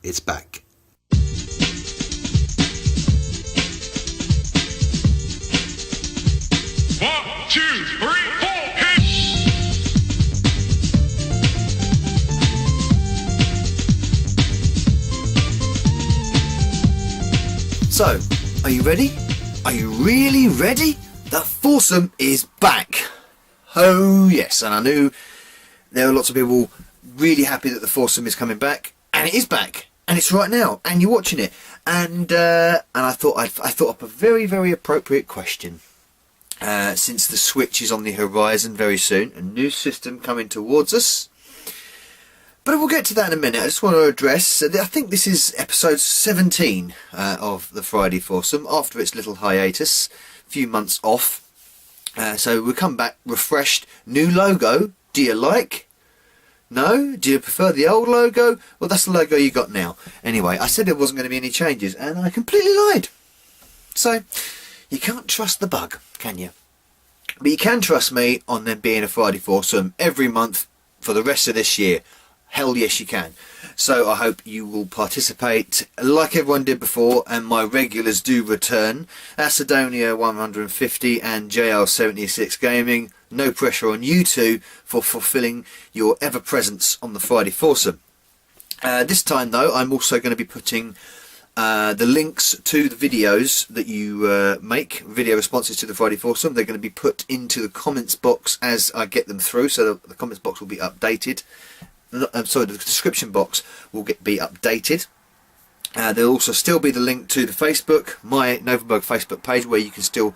it's back. One, two, three, four, So, are you ready? Are you really ready? The Foursome is back. Oh yes, and I knew there are lots of people really happy that the Foursome is coming back, and it is back, and it's right now, and you're watching it, and I thought up a very, very appropriate question. Since the Switch is on the horizon very soon, a new system coming towards us. But we'll get to that in a minute. I just want to address, I think this is episode 17 of the Friday Foursome, after its little hiatus, a few months off. So we'll come back refreshed, new logo. Do you like? No? Do you prefer the old logo? Well, that's the logo you got now. Anyway, I said there wasn't going to be any changes, and I completely lied. So, you can't trust the bug, can you? But you can trust me on them being a Friday Foursome every month for the rest of this year. Hell yes you can. So I hope you will participate like everyone did before, and my regulars do return. Acidonia 150 and JL76 Gaming. No pressure on you two for fulfilling your ever presence on the Friday Foursome. This time though, I'm also going to be putting the links to the videos that you make, video responses to the Friday Foursome. They're going to be put into the comments box as I get them through, so the comments box will be updated. Sorry, the description box will be updated. There'll also still be the link to the Facebook, my Novenberg Facebook page, where you can still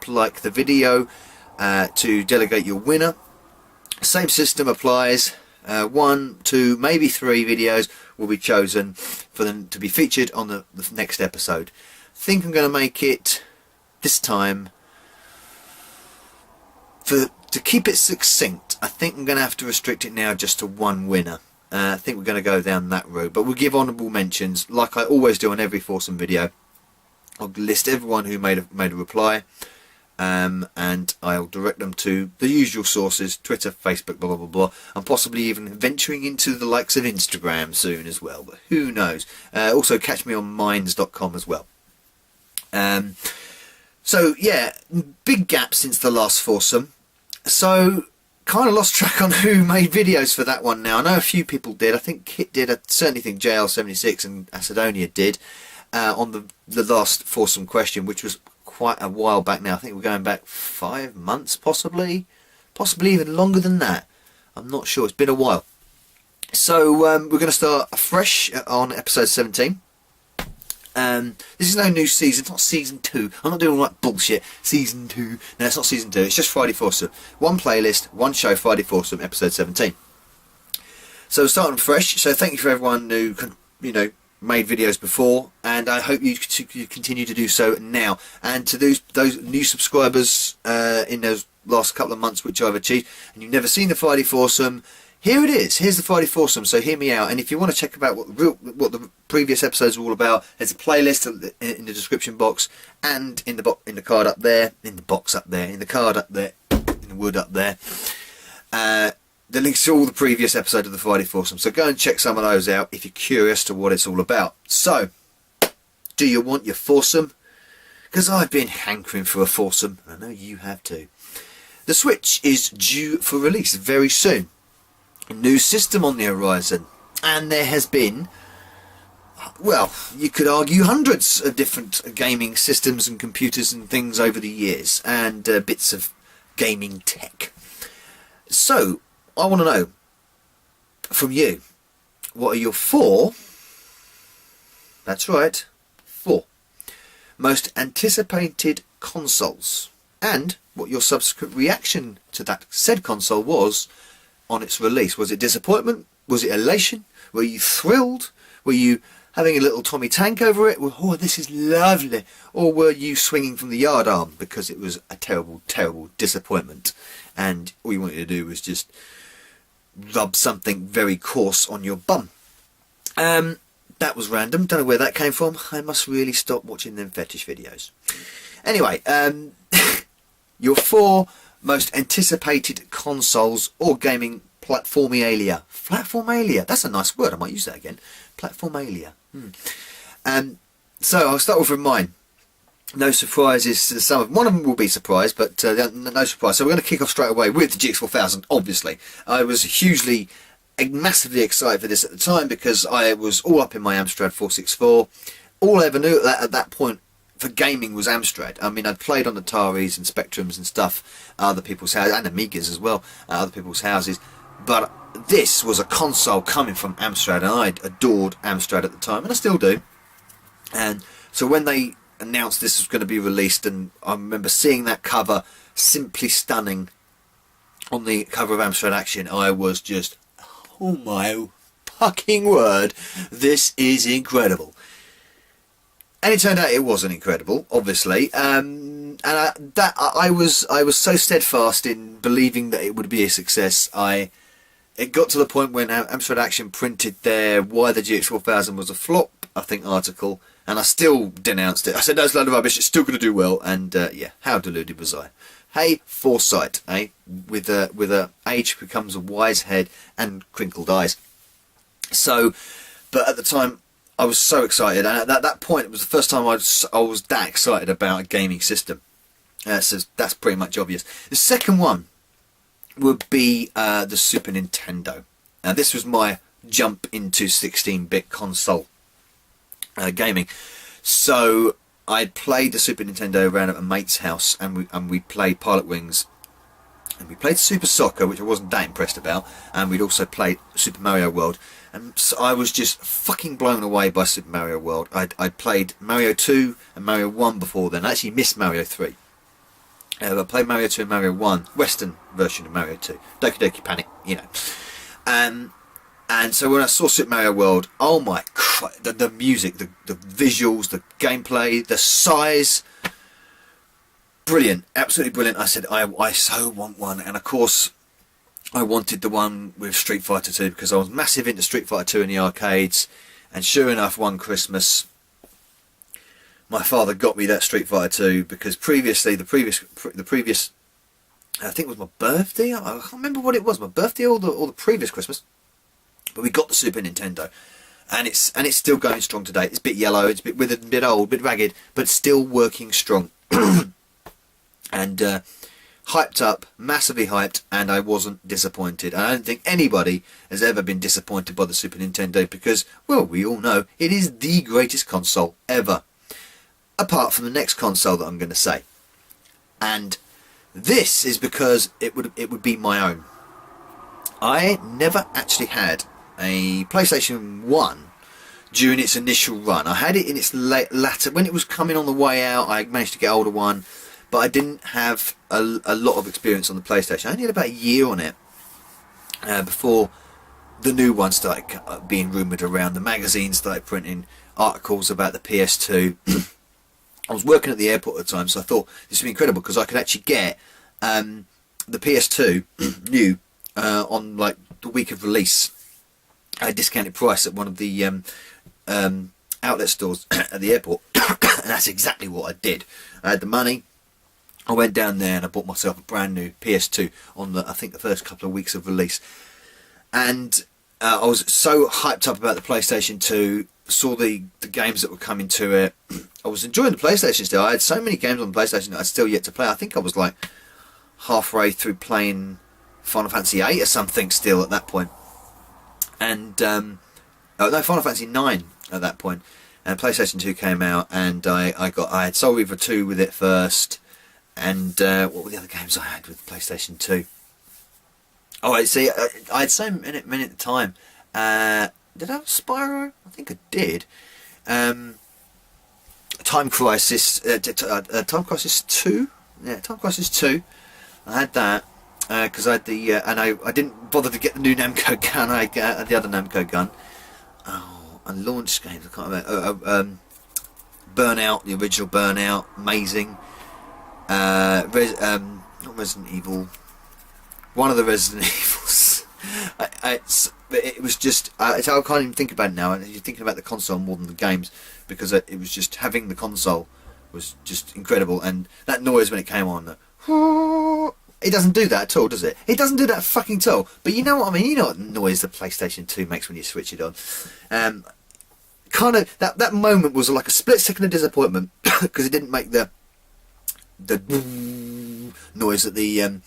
like the video to delegate your winner. Same system applies. 1, 2, maybe 3 videos will be chosen for them to be featured on the next episode. I think I'm going to make it this time to keep it succinct. I think I'm going to have to restrict it now just to 1 winner. I think we're going to go down that road, but we'll give honourable mentions like I always do on every Foursome video. I'll list everyone who made a reply, and I'll direct them to the usual sources: Twitter, Facebook, blah blah blah. I'm possibly even venturing into the likes of Instagram soon as well, but who knows. Also catch me on minds.com as well. So yeah, big gap since the last Foursome. So kind of lost track on who made videos for that one now. I know a few people did. I think Kit did. I certainly think JL76 and Acidonia did on the last Foursome question, which was quite a while back now. I think we're going back 5 months, possibly even longer than that. I'm not sure. It's been a while. So we're going to start afresh on episode 17. This is no new season. It's not season 2. I'm not doing all that bullshit. Season 2. No, it's not season 2. It's just Friday Foursome. 1 playlist, 1 show, Friday Foursome, episode 17. So starting fresh. So thank you for everyone who, made videos before, and I hope you continue to do so now. And to those new subscribers in those last couple of months which I've achieved, and you've never seen the Friday Foursome, here it is. Here's the Friday Foursome, so hear me out. And if you want to check about what the previous episodes are all about, there's a playlist in the description box, and in the card up there, in the box up there, in the card up there, in the wood up there. The links to all the previous episodes of the Friday Foursome. So go and check some of those out if you're curious to what it's all about. So, do you want your Foursome? Because I've been hankering for a Foursome, and I know you have too. The Switch is due for release very soon. A new system on the horizon, and there has been, well, you could argue hundreds of different gaming systems and computers and things over the years, and bits of gaming tech. So I want to know from you, what are your 4, that's right, 4 most anticipated consoles, and what your subsequent reaction to that said console was on its release. Was it disappointment? Was it elation? Were you thrilled? Were you having a little Tommy Tank over it? Oh, this is lovely. Or were you swinging from the yard arm because it was a terrible, terrible disappointment, and all you wanted to do was just rub something very coarse on your bum? That was random. Don't know where that came from. I must really stop watching them fetish videos. Anyway, your 4 most anticipated consoles or gaming Platformalia. Platformalia. That's a nice word. I might use that again. Platformalia. So I'll start off with mine. No surprises. One of them will be surprised, but no surprise. So we're going to kick off straight away with the GX4000. Obviously, I was massively excited for this at the time because I was all up in my Amstrad 464. All I ever knew at that point for gaming was Amstrad. I mean, I'd played on Ataris and Spectrums and stuff, other people's houses, and Amigas as well, other people's houses. But this was a console coming from Amstrad, and I adored Amstrad at the time, and I still do. And so when they announced this was going to be released, and I remember seeing that cover, simply stunning, on the cover of Amstrad Action, I was just, oh my fucking word, this is incredible. And it turned out it wasn't incredible, obviously, and I was so steadfast in believing that it would be a success. It got to the point when Amstrad Action printed their "Why the GX4000 was a flop," I think, article, and I still denounced it. I said, "That's a load of rubbish. It's still going to do well." And yeah, how deluded was I? Hey, foresight, eh? With a age becomes a wise head and crinkled eyes. So, but at the time, I was so excited, and at that point, it was the first time I was that excited about a gaming system. So that's pretty much obvious. The second one would be the Super Nintendo. Now, this was my jump into 16-bit console gaming. So I played the Super Nintendo around at a mate's house, and we played Pilot Wings, and we played Super Soccer, which I wasn't that impressed about, and we'd also played Super Mario World. And so I was just fucking blown away by Super Mario World. I'd played Mario 2 and Mario 1 before then. I actually missed Mario 3. I played Mario 2 and Mario 1, Western version of Mario 2. Doki Doki Panic, you know. And so when I saw Super Mario World, oh my Christ, the music, the visuals, the gameplay, the size, brilliant, absolutely brilliant. I said, I so want one. And of course, I wanted the one with Street Fighter 2 because I was massive into Street Fighter 2 in the arcades, and sure enough, one Christmas my father got me that Street Fighter 2 because previously, the previous I think it was my birthday. I can't remember what it was, my birthday or the previous Christmas, but we got the Super Nintendo, and it's still going strong today. It's a bit yellow, it's a bit withered, a bit old, a bit ragged, but still working strong. And hyped up, massively hyped, and I wasn't disappointed. I don't think anybody has ever been disappointed by the Super Nintendo because, well, we all know it is the greatest console ever, apart from the next console that I'm going to say. And this is because it would be my own. I never actually had a PlayStation 1 during its initial run. I had it in its latter, when it was coming on the way out. I managed to get hold of one, but I didn't have a lot of experience on the PlayStation. I only had about a year on it before the new one started being rumoured around. The magazines started printing articles about the PS2. I was working at the airport at the time, so I thought this would be incredible because I could actually get the PS2 new on like the week of release at a discounted price at one of the outlet stores at the airport. And that's exactly what I did. I had the money. I went down there and I bought myself a brand new PS2 on I think the first couple of weeks of release, and I was so hyped up about the PlayStation 2. Saw the games that were coming to it. I was enjoying the PlayStation still. I had so many games on the PlayStation that I'd still yet to play. I think I was like halfway through playing Final Fantasy 8 or something still at that point, and no, Final Fantasy 9 at that point. And PlayStation 2 came out, and I had Soul Reaver 2 with it first. And what were the other games I had with PlayStation 2? Oh, I see. I had so many at the time. Did I have Spyro? I think I did. Time Crisis. Time Crisis 2. Yeah, Time Crisis 2. I had that because I had the and I didn't bother to get the new Namco gun. I had the other Namco gun. Oh, and launch games. I can't remember. Burnout, the original Burnout, amazing. Not Resident Evil, one of the Resident Evils. It was just, I can't even think about it now. You're thinking about the console more than the games, because it was just, having the console was just incredible. And that noise when it came on, It doesn't do that at all, does it? It doesn't do that fucking at all. But you know what I mean? You know what noise the PlayStation 2 makes when you switch it on. Kind of that moment was like a split second of disappointment because it didn't make the noise that the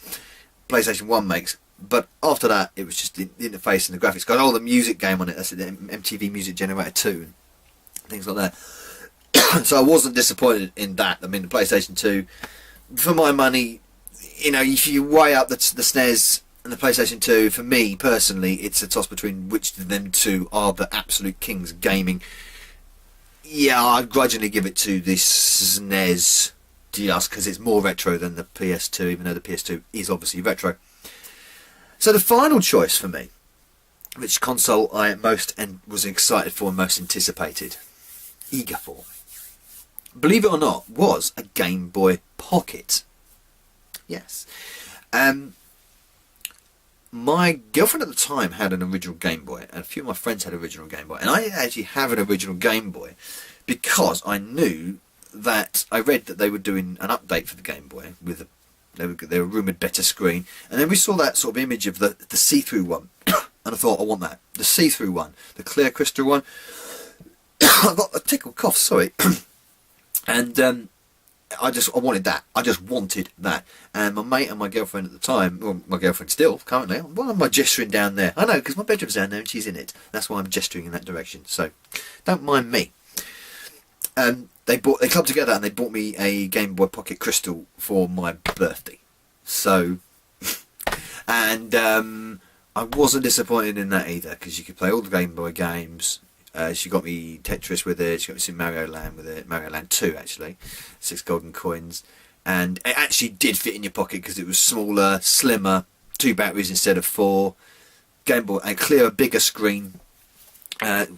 PlayStation 1 makes. But after that, it was just the interface and the graphics. Got all the music game on it. That's the MTV Music Generator 2 and things like that. So I wasn't disappointed in that. I mean, the PlayStation 2, for my money, you know, if you weigh up the SNES and the PlayStation 2, for me personally, it's a toss between which of them two are the absolute kings of gaming. Yeah, I'd grudgingly give it to the SNES just because it's more retro than the PS2, even though the PS2 is obviously retro. So the final choice for me, which console I most was excited for and most anticipated, eager for, believe it or not, was a Game Boy Pocket. Yes. My girlfriend at the time had an original Game Boy, and a few of my friends had an original Game Boy, and I actually have an original Game Boy because I knew that I read that they were doing an update for the Game Boy with they were rumoured better screen, and then we saw that sort of image of the see-through one, and I thought, I want that, the see-through one, the clear crystal one. I got a tickle cough, sorry. And I wanted that. I just wanted that. And my mate and my girlfriend at the time, well, my girlfriend still, currently, why am I gesturing down there? I know, because my bedroom's down there and she's in it. That's why I'm gesturing in that direction. So, don't mind me. They clubbed together and they bought me a Game Boy Pocket Crystal for my birthday. So, and I wasn't disappointed in that either, because you could play all the Game Boy games. She got me Tetris with it, she got me some Mario Land with it, Mario Land 2 actually, 6 golden coins, and it actually did fit in your pocket because it was smaller, slimmer, 2 batteries instead of 4, Game Boy, and clearer, bigger screen,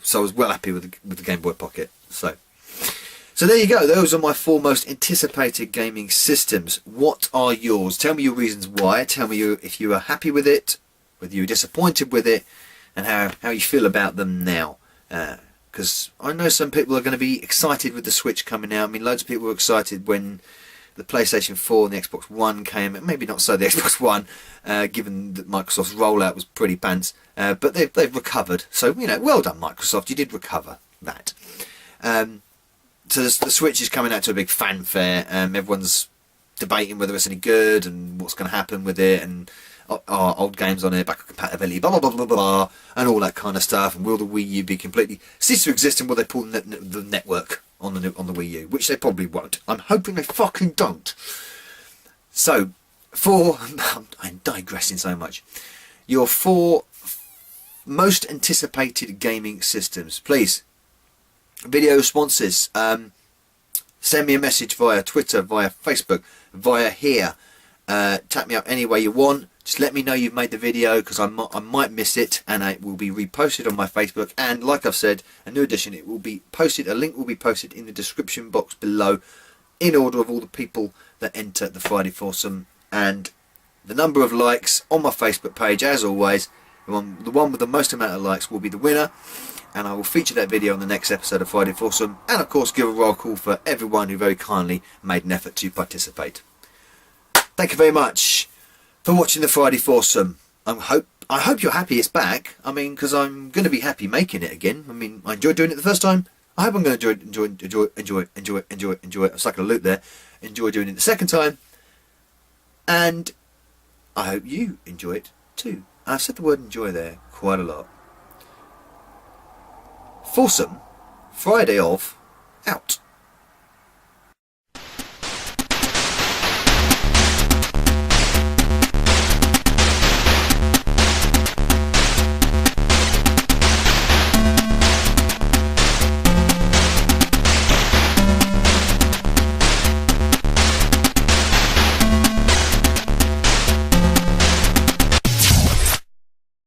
so I was well happy with the Game Boy Pocket. So there you go, those are my 4 most anticipated gaming systems. What are yours? Tell me your reasons why, tell me if you are happy with it, whether you were disappointed with it, and how you feel about them now. Because I know some people are going to be excited with the Switch coming out. I mean, loads of people were excited when the PlayStation 4 and the Xbox One came. Maybe not so the Xbox One, given that Microsoft's rollout was pretty pants. But they've recovered. So, you know, well done, Microsoft. You did recover that. So the Switch is coming out to a big fanfare. Everyone's debating whether it's any good and what's going to happen with it, and old games on it, backward compatibility, blah blah blah blah blah, and all that kind of stuff. And will the Wii U be completely cease to exist, and will they pull the network on the Wii U, which they probably won't. I'm hoping they fucking don't. So, I'm digressing so much. Your 4 most anticipated gaming systems, please. Video responses. Send me a message via Twitter, via Facebook, via here. Tap me up any way you want. Just let me know you've made the video, because I might miss it, and it will be reposted on my Facebook. And like I've said, a new edition, it will be posted. A link will be posted in the description box below, in order of all the people that enter the Friday Foursome, and the number of likes on my Facebook page. As always, the one with the most amount of likes will be the winner, and I will feature that video on the next episode of Friday Foursome. And of course, give a roll call for everyone who very kindly made an effort to participate. Thank you very much for watching the Friday Foursome. I hope you're happy it's back. I mean, because I'm going to be happy making it again. I mean, I enjoyed doing it the first time. I hope I'm going to enjoy it. I'm stuck in a loop there. Enjoy doing it the second time. And I hope you enjoy it too. I've said the word enjoy there quite a lot. Foursome, Friday of, out.